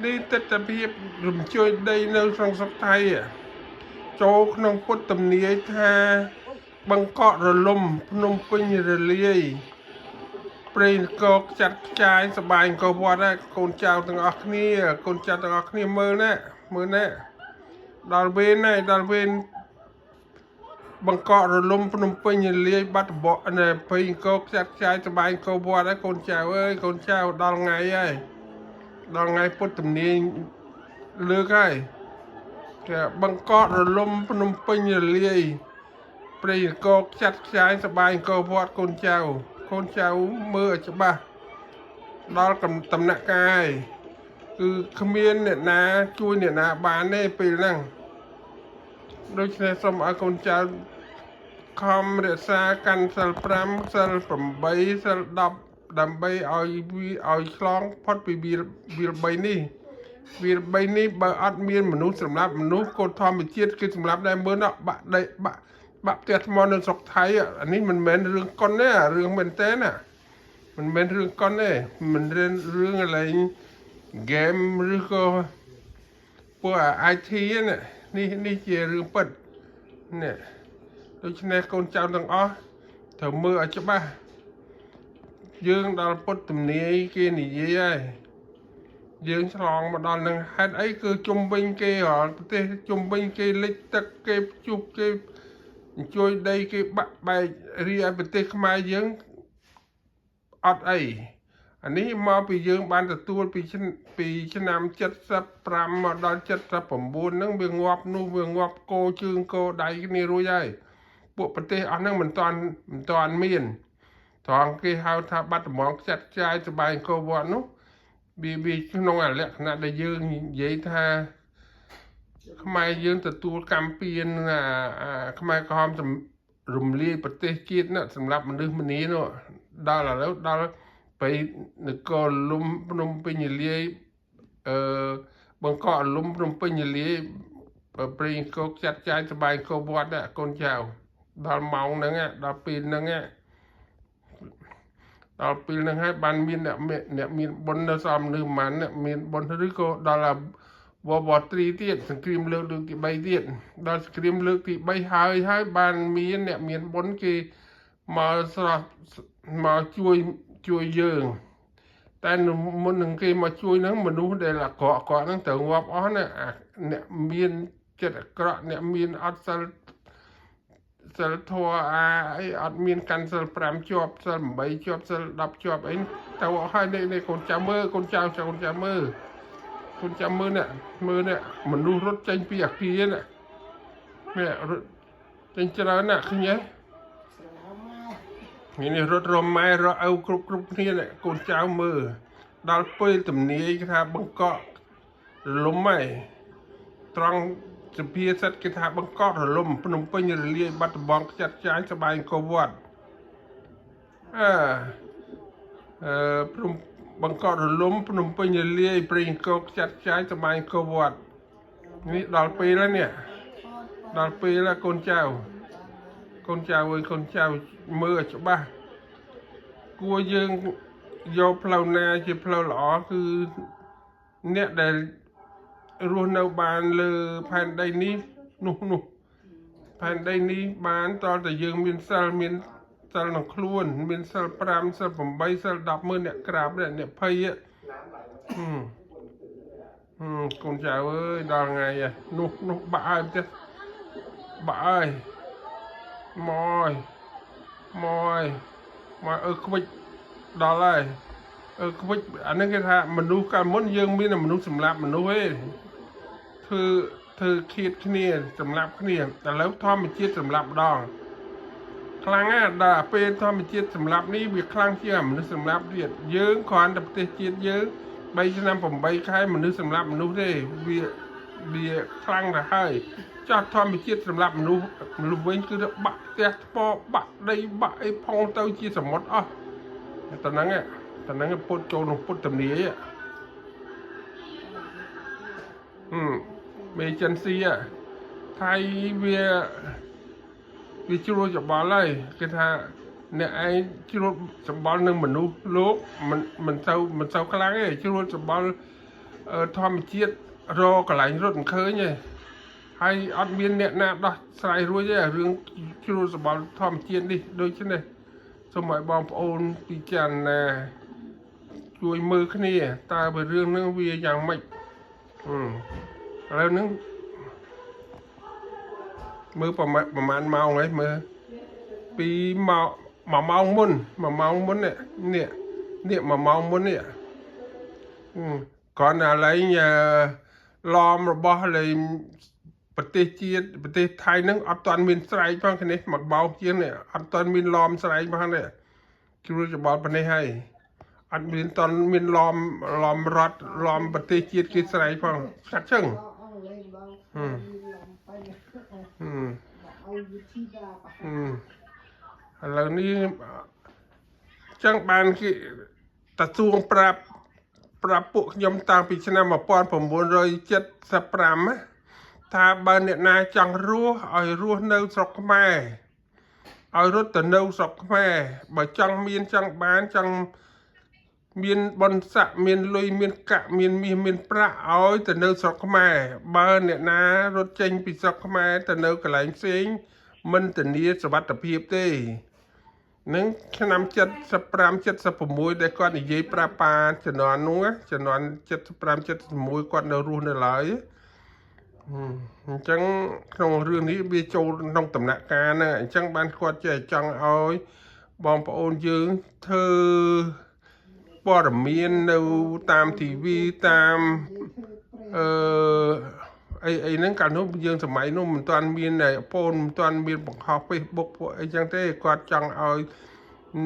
នេះទិដ្ឋភាពរំជួយដីនៅក្នុងស្រុកថៃចូលក្នុងពុទ្ធទំនាយថាបង្កក់រលំភ្នំពេញរលាយព្រៃកោកចាត់ខ្ចាយសបាយកោវត្តកូនចៅទាំងអស់គ្នាកូនចៅទាំងអស់គ្នាមើលណាដល់វេនហើយដល់វេនបង្កក់រលំភ្នំពេញរលាយបាត់បកនៅព្រៃកោកចាត់ខ្ចាយសបាយកោវត្តកូនចៅអើយកូនចៅដល់ថ្ងៃហើយដល់ថ្ងៃពុទ្ធទំនាយលើកហើយគេបង្កក់រលំភ្នំពេញរលាយព្រៃកោកចាត់ខ្ចាយសបាយកោវត្តកូនចៅមើលឲ្យច្បាស់ដល់ដំណាក់កាយគឺគ្មានអ្នកណាជួយអ្នកណាបានទេពេលហ្នឹងដូច្នេះសូមឲ្យកូនចៅខំរក្សាកាន់សិល5សិល8សិល10ដើម្បីឲ្យឆ្លងផុតពីវាល3នេះបើអត់មានមនុស្សសម្រាប់មនុស្សកូនធម្មជាតិគឺសម្រាប់ដែរមើលបាក់ផ្ទះថ្មនៅស្រុកថៃអានេះមិនមែនរឿងកុនទេរឿងមែនតើណាមិនមែនរឿងកុនទេមិនរឿងអីហ្គេមឬក៏ពួក IT នេះជារឿងពិតនេះដូច្នេះកូនចៅទាំងអស់ត្រូវមើលឲ្យច្បាស់យើងដល់ពុទ្ធទំនាយគេនិយាយហើយយើងឆ្លងមកដល់នឹងហេតុអីគឺជុំវិញគេរាល់ប្រទេសជុំវិញគេលិចទឹកគេជុះគេជួយដីគេបាក់បែករីឯប្រទេសខ្មែរយើងអត់អីអានេះមកពីយើងបានទទួលពីឆ្នាំ75មកដល់79ហ្នឹងវាងាប់នោះវាងាប់គោជើងគោដៃគ្នារួចហើយពួកប្រទេសអស់ហ្នឹងមិនតាន់មានត្រង់គេហៅថាបាត់ដំងចាត់ចាយសបាយកោវត្តនោះវាក្នុងលក្ខណៈដែលយើងនិយាយថាខ្មែរយើងទទួលកម្មពៀនខ្មែរក្រហមរំលាយប្រទេសជាតិណាសម្រាប់មនុស្សម្នានោះដល់ឥឡូវដល់ไปនគរលំភ្នំពេញលាយបង្កក់លំភ្នំពេញលាយព្រៃកោកចាត់ចាយសបាយកោវត្តកូនចៅដល់ម៉ោងហ្នឹងដល់ពេលហ្នឹងហើយបានមានអ្នកមានបុណ្យនៅសមមនុស្សមិនអ្នកមានបុណ្យឬក៏ដល់វវត្រីទៀតសង្គ្រាមលើកទី3ទៀតដល់សង្គ្រាមលើកទី3ហើយបានមានអ្នកមានបុណ្យគេមកស្រោះមកជួយយើងតែមុននឹងគេមកជួយហ្នឹងមនុស្សដែលអាក្រក់ហ្នឹងត្រូវងាប់អស់ណាអ្នកមានចិត្តអាក្រក់អ្នកមានអត់សិលធម៌អីអត់មានកាន់សិល5ជាប់សិល8ជាប់សិល10ជាប់អីទៅអស់ហើយនេះកូនចៅមើលកូនចៅមើលនេះមនុស្សរត់ចេញពីអាគារនេះរត់ចេញច្រើនណាស់ឃើញទេនេះរត់រម៉ែរអៅគ្រប់គ្នាកូនចៅមើលដល់ពេលទំនាយគេថាបង្កក់រលំហើយត្រង់សុភាសិតគេថាបង្កក់រលំភ្នំពេញរលាយបាត់ដំបងចាត់ចាយសបាយកោវត្តបង្កក់រលំភ្នំពេញរលាយព្រៃកោកចាត់ចាយសបាយកោវត្តនេះដល់ពេលហើយនេះដល់ពេលហើយកូនចៅអើយកូនចៅមើលឲ្យច្បាស់គួរយើងយកផ្លូវណាជាផ្លូវល្អគឺអ្នកដែលរស់នៅបានលើផែនដីនេះនោះផែនដីនេះបានតើយើងមានសិលក្នុងខ្លួនមានសិល5សិល8សិល10មើលអ្នកក្រាបអ្នកភ័យកូនចៅអើយដល់ថ្ងៃនោះបាក់ហើយផ្ទះបាក់ហើយមកខ្វិចដល់ហើយខ្វិចអានេះគេថាមនុស្សកាលមុនយើងមានមនុស្សសម្លាប់មនុស្សឯងធ្វើឃាតគ្នាសម្លាប់គ្នាឥឡូវធម្មជាតិសម្លាប់ម្ដងខ្លាំងណាស់ដល់ពេលធម្មជាតិសម្លាប់នេះវាខ្លាំងជាងមនុស្សសម្លាប់ទៀតយើងគ្រាន់តែប្រទេសជាតិយើង3ឆ្នាំ8ខែមនុស្សសម្លាប់មនុស្សទេវាខ្លាំងទៅហើយចាស់ធម្មជាតិសម្រាប់មនុស្សវិញគឺបាក់ផ្ទះថ្មបាក់ដីបាក់អីផងទៅជាសមុទ្រអស់តែហ្នឹងពុតចូលក្នុងពុតទំនាយមេចិនស៊ីថៃវាជ្រួលច្បល់ហើយគេថាអ្នកឯងជ្រួលច្បល់នឹងមនុស្សលោកមិនសូវខ្លាំងទេជ្រួលច្បល់ ធម្មជាតិរកកន្លែងរត់មិនឃើញទេហើយអត់មានអ្នកណាដោះស្រាយរួចទេរឿងជ្រួលសបល់ធម្មជាតិនេះដូចនេះសូមឲ្យបងប្អូនពិចារណាជួយមើលគ្នាតើបើរឿងហ្នឹងវាយ៉ាងម៉េចឥឡូវហ្នឹងមើលប្រហែលម៉ោងហើយមើលពី1 ម៉ោងមុន1 ម៉ោងមុននេះ1 ម៉ោងមុននេះcòn là lấy lòm rồi bỏ lấy bật tê chiết bật tê thái nâng ở toàn miền sài bằng cái này mặc bao chiên này ở toàn miền lòm sài bằng này chú cho bảo bên này hay ở miền toàn miền lòm rót lòm bật tê chiết cái sài bằng sát chừng là ní chẳng bàn cái ta chuông prap ប្រាប់ពួកខ្ញុំតាំងពីឆ្នាំ1975ថាបើអ្នកណាចង់រស់ឲ្យរស់នៅស្រុកខ្មែរឲ្យរត់ទៅនៅស្រុកខ្មែរបើចង់មានចង់បានចង់មានបុណ្យស័ក្តិមានលុយមានកាក់មានមាសមានប្រាក់ឲ្យទៅនៅស្រុកខ្មែរបើអ្នកណារត់ចេញពីស្រុកខ្មែរទៅនៅកន្លែងផ្សេងមិនធានាសុវត្ថិភាពទេនឹងឆ្នាំ75 76ដែលគាត់និយាយប្រាប់ប៉ាជំនាន់នោះជំនាន់75 76គាត់នៅរស់នៅឡើយអញ្ចឹងក្នុងរឿងនេះវាចូលក្នុងដំណាក់កាលហ្នឹងអញ្ចឹងបានគាត់ចេះចង់ឲ្យបងប្អូនយើងធ្វើព័ត៌មាននៅតាមទីវីតាមអីហ្នឹងកាលនោះយើងសម័យនោះមិនទាន់មានហ្វូនមិនទាន់មានបង្ហោះ Facebook ពួកអីចឹងទេគាត់ចង់ឲ្យ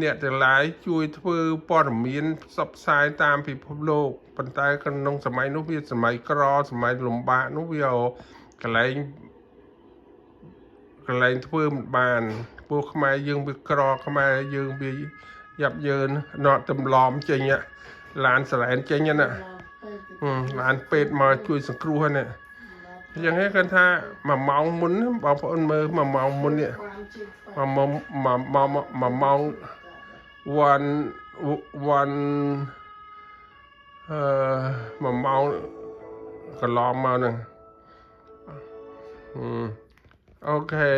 អ្នកទាំងឡាយជួយធ្វើព័ត៌មានផ្សព្វផ្សាយតាមពិភពលោកប៉ុន្តែក្នុងសម័យនោះវាសម័យក្រសម័យលំបាកនោះវាកន្លែងធ្វើមិនបានពួកខ្មែរយើងវាក្រខ្មែរយើងវាយ៉ាប់យ៉ឺនណត់ទំឡំចេញឡានសរ៉ែនចេញណាឡានពេទ្យមកជួយសង្គ្រោះហ្នឹងយ៉ាងហ្នឹងគាត់ថា1 ម៉ោងមុនបងប្អូនមើល1 ម៉ោងមុននេះ1 ម៉ោង1 ម៉ោងកន្លងមកហ្នឹងអូខេ